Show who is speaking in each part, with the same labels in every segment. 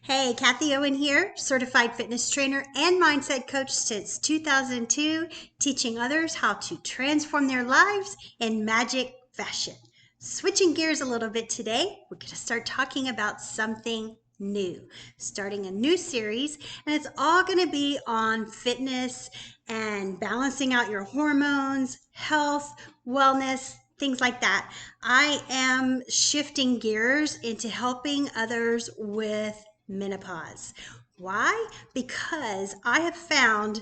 Speaker 1: Hey, Kathie Owen here, certified fitness trainer and mindset coach since 2002, teaching others how to transform their lives in magic fashion. Switching gears a little bit today, we're going to start talking about something new, starting a new series, and it's all going to be on fitness and balancing out your hormones, health, wellness, things like that. I am shifting gears into helping others with menopause. Why? Because I have found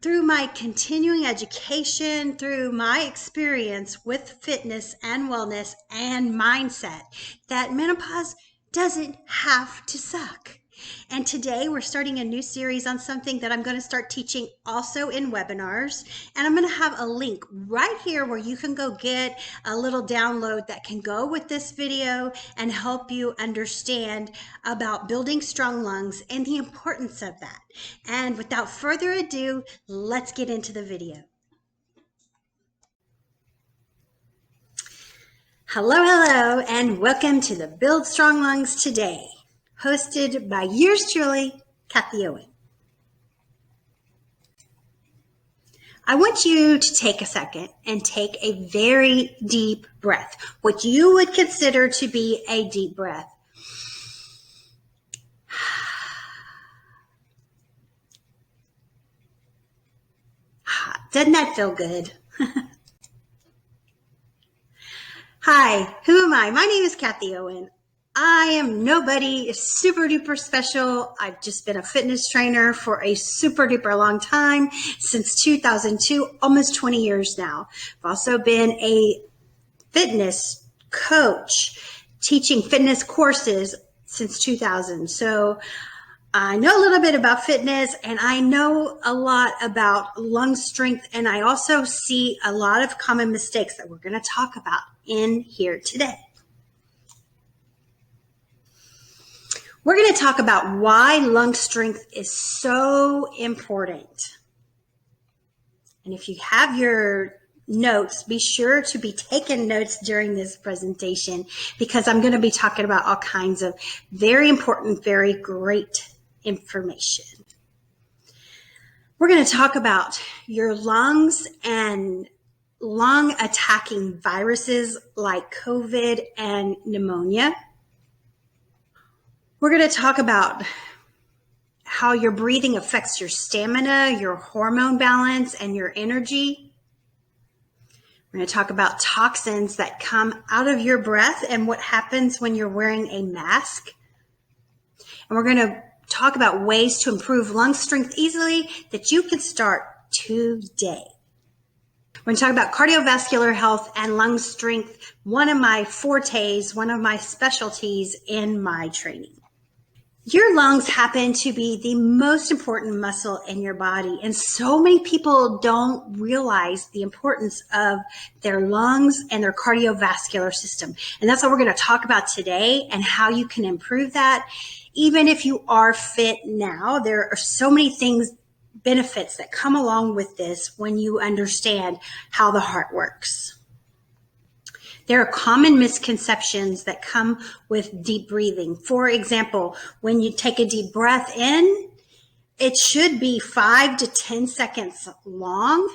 Speaker 1: through my continuing education, through my experience with fitness and wellness and mindset, that menopause doesn't have to suck. And today we're starting a new series on something that I'm going to start teaching also in webinars. And I'm going to have a link right here where you can go get a little download that can go with this video and help you understand about building strong lungs and the importance of that. And without further ado, let's get into the video. Hello, and welcome to the Build Strong Lungs Today, hosted by yours truly, Kathie Owen. I want you to take a second and take a very deep breath, what you would consider to be a deep breath. Doesn't that feel good? Hi, who am I? My name is Kathie Owen. I am nobody super duper special. I've just been a fitness trainer for a super duper long time, since 2002, almost 20 years now. I've also been a fitness coach, teaching fitness courses since 2000. So I know a little bit about fitness, and I know a lot about lung strength, and I also see a lot of common mistakes that we're going to talk about in here today. We're going to talk about why lung strength is so important. And if you have your notes, be sure to be taking notes during this presentation, because I'm going to be talking about all kinds of very important, very great information. We're going to talk about your lungs and lung attacking viruses like COVID and pneumonia. We're going to talk about how your breathing affects your stamina, your hormone balance, and your energy. We're going to talk about toxins that come out of your breath and what happens when you're wearing a mask. And we're going to talk about ways to improve lung strength easily that you can start today. We're going to talk about cardiovascular health and lung strength, one of my fortes, one of my specialties in my training. Your lungs happen to be the most important muscle in your body, and so many people don't realize the importance of their lungs and their cardiovascular system. And that's what we're going to talk about today, and how you can improve that. Even if you are fit now, there are so many benefits that come along with this when you understand how the heart works. There are common misconceptions that come with deep breathing. For example, when you take a deep breath in, it should be 5 to 10 seconds long.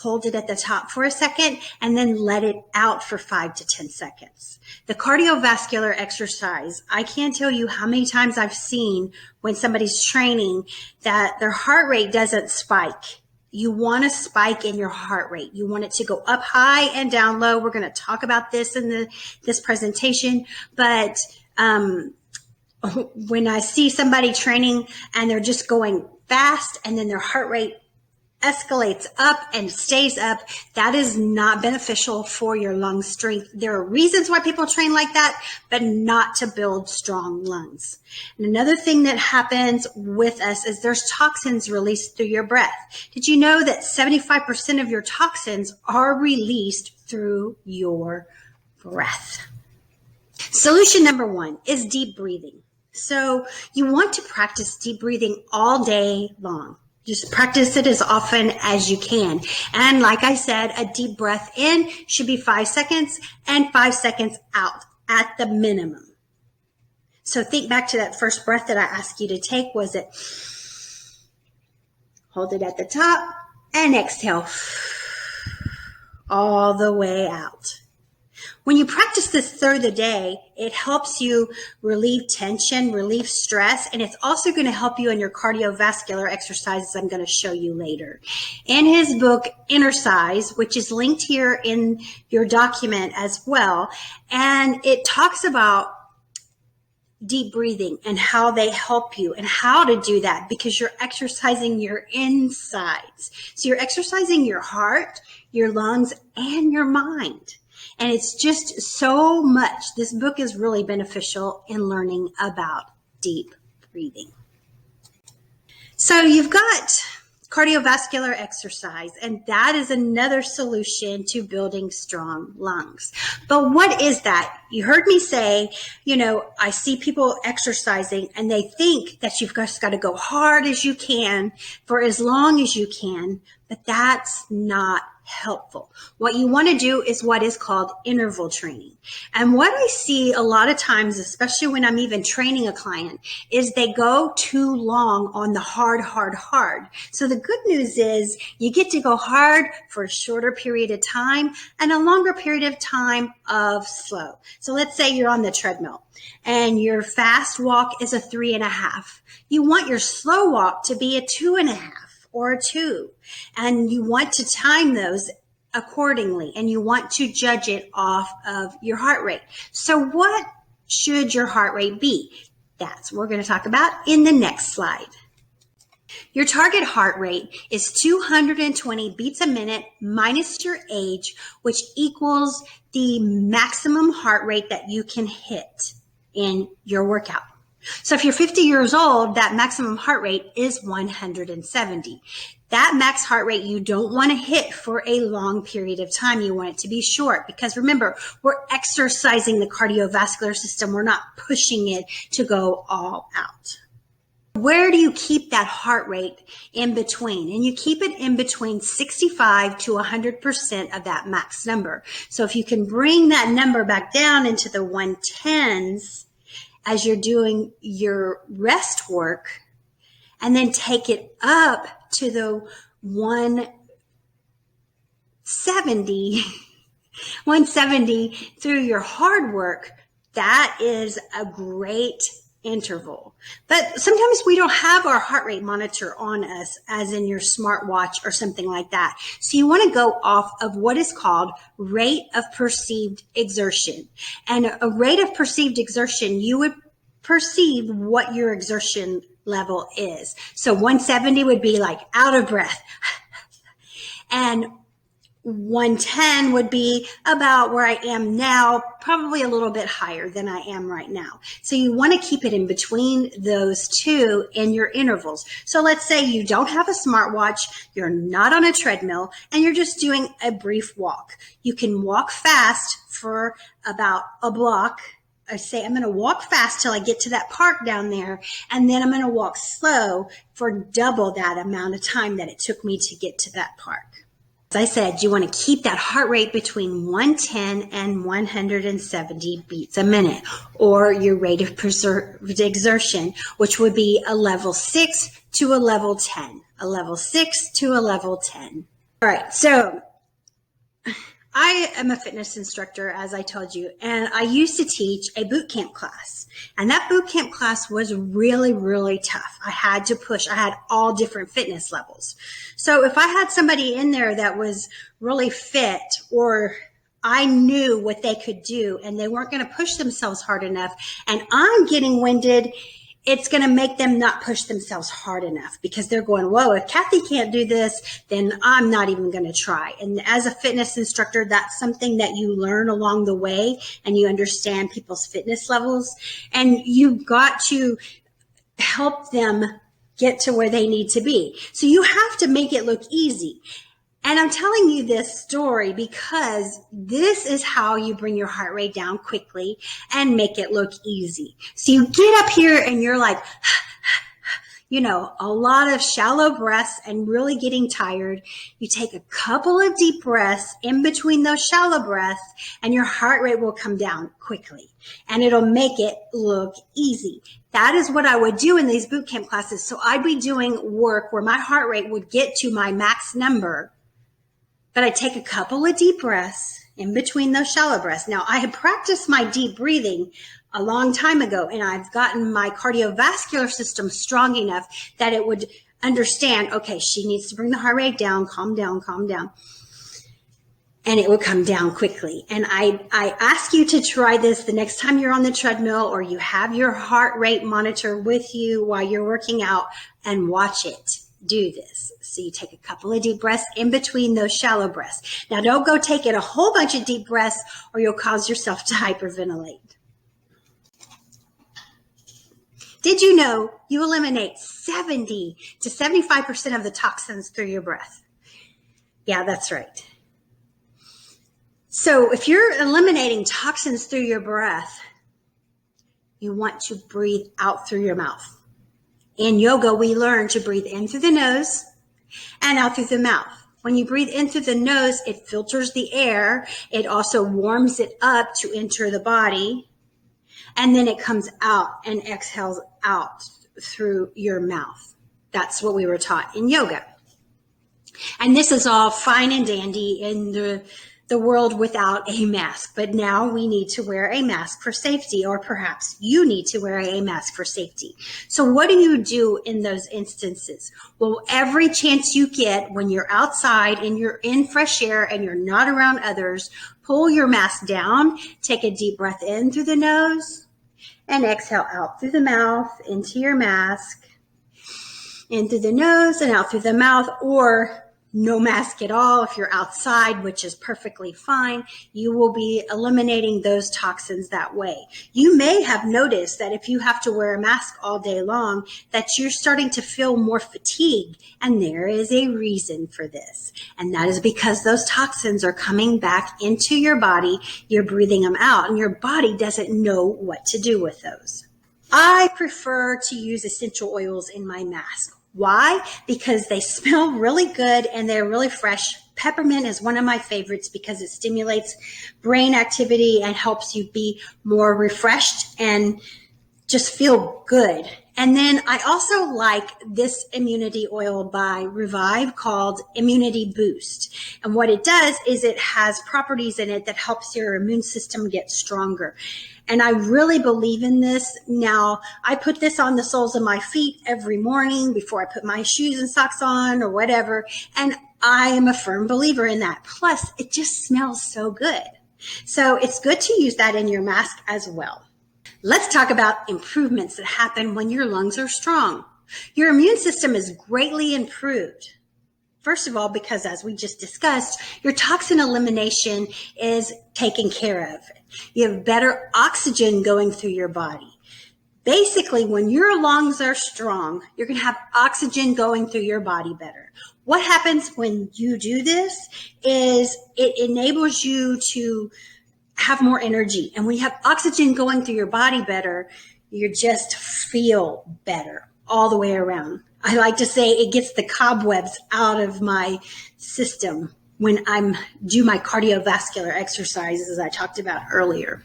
Speaker 1: Hold it at the top for a second and then let it out for 5 to 10 seconds. The cardiovascular exercise, I can't tell you how many times I've seen when somebody's training that their heart rate doesn't spike. You want a spike in your heart rate. You want it to go up high and down low. We're going to talk about this in this presentation. But when I see somebody training and they're just going fast and then their heart rate escalates up and stays up, that is not beneficial for your lung strength. There are reasons why people train like that, but not to build strong lungs. And another thing that happens with us is there's toxins released through your breath. Did you know that 75% of your toxins are released through your breath? Solution number 1 is deep breathing. So you want to practice deep breathing all day long. Just practice it as often as you can. And like I said, a deep breath in should be 5 seconds and 5 seconds out at the minimum. So think back to that first breath that I asked you to take. Was it hold it at the top and exhale all the way out? When you practice this through the day, it helps you relieve tension, relieve stress, and it's also going to help you in your cardiovascular exercises I'm going to show you later. In his book, Inner Size, which is linked here in your document as well, and it talks about deep breathing and how they help you and how to do that because you're exercising your insides. So you're exercising your heart, your lungs, and your mind. And it's just so much. This book is really beneficial in learning about deep breathing. So you've got cardiovascular exercise, and that is another solution to building strong lungs. But what is that? You heard me say, I see people exercising and they think that you've just got to go hard as you can for as long as you can, but that's not helpful. What you want to do is what is called interval training. And what I see a lot of times, especially when I'm even training a client, is they go too long on the hard. So the good news is you get to go hard for a shorter period of time and a longer period of time of slow. So let's say you're on the treadmill and your fast walk is a 3.5. You want your slow walk to be a 2.5. or a 2. And you want to time those accordingly, and you want to judge it off of your heart rate. So what should your heart rate be? That's what we're going to talk about in the next slide. Your target heart rate is 220 beats a minute minus your age, which equals the maximum heart rate that you can hit in your workout. So if you're 50 years old, that maximum heart rate is 170. That max heart rate you don't want to hit for a long period of time. You want it to be short because remember, we're exercising the cardiovascular system. We're not pushing it to go all out. Where do you keep that heart rate in between? And you keep it in between 65 to 100% of that max number. So if you can bring that number back down into the 110s, as you're doing your rest work, and then take it up to the 170 through your hard work, that is a great interval. But sometimes we don't have our heart rate monitor on us, as in your smartwatch or something like that. So you want to go off of what is called rate of perceived exertion. And a rate of perceived exertion, you would perceive what your exertion level is. So 170 would be like out of breath. And 110 would be about where I am now, probably a little bit higher than I am right now. So you want to keep it in between those two in your intervals. So let's say you don't have a smartwatch, you're not on a treadmill, and you're just doing a brief walk. You can walk fast for about a block. I say I'm going to walk fast till I get to that park down there, and then I'm going to walk slow for double that amount of time that it took me to get to that park. As I said, you want to keep that heart rate between 110 and 170 beats a minute, or your rate of preserved exertion, which would be a level 6 to a level 10, a level 6 to a level 10. All right, so I am a fitness instructor, as I told you, and I used to teach a boot camp class. And that boot camp class was really, really tough. I had to push. I had all different fitness levels. So if I had somebody in there that was really fit, or I knew what they could do and they weren't going to push themselves hard enough, and I'm getting winded, it's going to make them not push themselves hard enough because they're going, whoa, if Kathie can't do this, then I'm not even going to try. And as a fitness instructor, that's something that you learn along the way, and you understand people's fitness levels, and you've got to help them get to where they need to be. So you have to make it look easy. And I'm telling you this story because this is how you bring your heart rate down quickly and make it look easy. So you get up here and you're like, a lot of shallow breaths and really getting tired, you take a couple of deep breaths in between those shallow breaths and your heart rate will come down quickly and it'll make it look easy. That is what I would do in these boot camp classes. So I'd be doing work where my heart rate would get to my max number, but I'd take a couple of deep breaths in between those shallow breaths. Now, I had practiced my deep breathing a long time ago, and I've gotten my cardiovascular system strong enough that it would understand, okay, she needs to bring the heart rate down, calm down. And it would come down quickly. And I ask you to try this the next time you're on the treadmill or you have your heart rate monitor with you while you're working out, and watch it. Do this. So you take a couple of deep breaths in between those shallow breaths. Now don't go take it a whole bunch of deep breaths or you'll cause yourself to hyperventilate. Did you know you eliminate 70 to 75% of the toxins through your breath? Yeah, that's right. So if you're eliminating toxins through your breath, you want to breathe out through your mouth. In yoga, we learn to breathe in through the nose and out through the mouth. When you breathe in through the nose, it filters the air. It also warms it up to enter the body. And then it comes out and exhales out through your mouth. That's what we were taught in yoga. And this is all fine and dandy in the world without a mask. But now we need to wear a mask for safety, or perhaps you need to wear a mask for safety. So what do you do in those instances? Well, every chance you get when you're outside and you're in fresh air and you're not around others, pull your mask down, take a deep breath in through the nose, and exhale out through the mouth into your mask, in through the nose and out through the mouth, or no mask at all. If you're outside, which is perfectly fine, you will be eliminating those toxins that way. You may have noticed that if you have to wear a mask all day long, that you're starting to feel more fatigued. And there is a reason for this. And that is because those toxins are coming back into your body. You're breathing them out and your body doesn't know what to do with those. I prefer to use essential oils in my mask. Why? Because they smell really good and they're really fresh. Peppermint is one of my favorites because it stimulates brain activity and helps you be more refreshed and just feel good. And then I also like this immunity oil by Revive called Immunity Boost. And what it does is it has properties in it that helps your immune system get stronger. And I really believe in this. Now, I put this on the soles of my feet every morning before I put my shoes and socks on or whatever. And I am a firm believer in that. Plus, it just smells so good. So it's good to use that in your mask as well. Let's talk about improvements that happen when your lungs are strong. Your immune system is greatly improved. First of all, because as we just discussed, your toxin elimination is taken care of. You have better oxygen going through your body. Basically, when your lungs are strong, you're going to have oxygen going through your body better. What happens when you do this is it enables you to have more energy. And when you have oxygen going through your body better, you just feel better all the way around. I like to say it gets the cobwebs out of my system when I'm do my cardiovascular exercises, as I talked about earlier.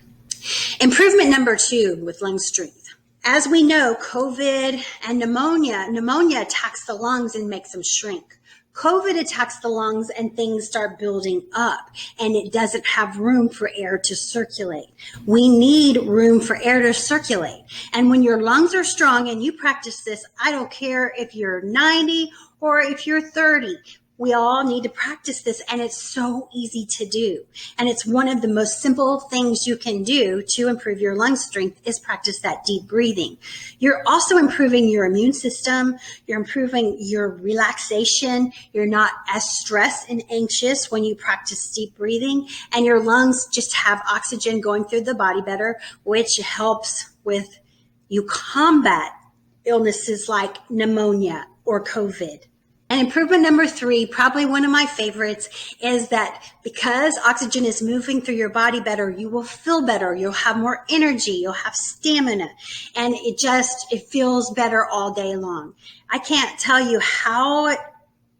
Speaker 1: Improvement number 2 with lung strength. As we know, COVID and pneumonia attacks the lungs and makes them shrink. COVID attacks the lungs and things start building up and it doesn't have room for air to circulate. We need room for air to circulate. And when your lungs are strong and you practice this, I don't care if you're 90 or if you're 30, we all need to practice this and it's so easy to do. And it's one of the most simple things you can do to improve your lung strength is practice that deep breathing. You're also improving your immune system. You're improving your relaxation. You're not as stressed and anxious when you practice deep breathing, and your lungs just have oxygen going through the body better, which helps with you combat illnesses like pneumonia or COVID. And improvement number 3, probably one of my favorites, is that because oxygen is moving through your body better, you will feel better. You'll have more energy. You'll have stamina. And it feels better all day long. I can't tell you how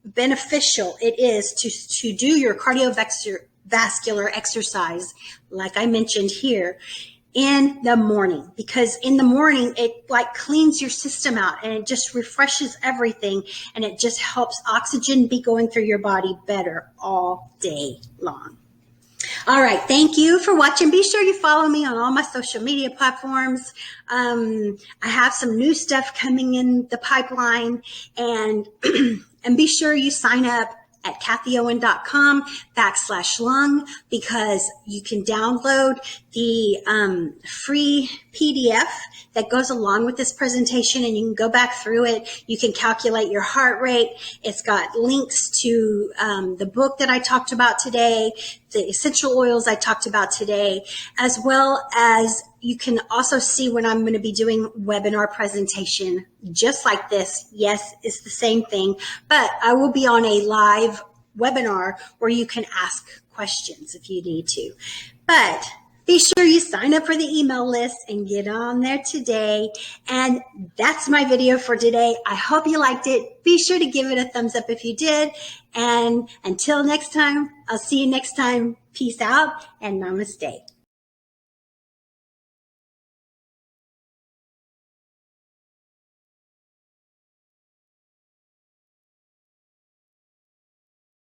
Speaker 1: beneficial it is to do your cardiovascular exercise, like I mentioned here, in the morning, because in the morning it like cleans your system out and it just refreshes everything, and it just helps oxygen be going through your body better all day long. All right, thank you for watching. Be sure you follow me on all my social media platforms. I have some new stuff coming in the pipeline, and and be sure you sign up at kathieowen.com/lung, because you can download the free PDF that goes along with this presentation, and you can go back through it. You can calculate your heart rate. It's got links to the book that I talked about today, the essential oils I talked about today, as well as you can also see when I'm going to be doing webinar presentation just like this. Yes, it's the same thing, but I will be on a live webinar where you can ask questions if you need to. But be sure you sign up for the email list and get on there today. And that's my video for today. I hope you liked it. Be sure to give it a thumbs up if you did. And until next time, I'll see you next time. Peace out and namaste.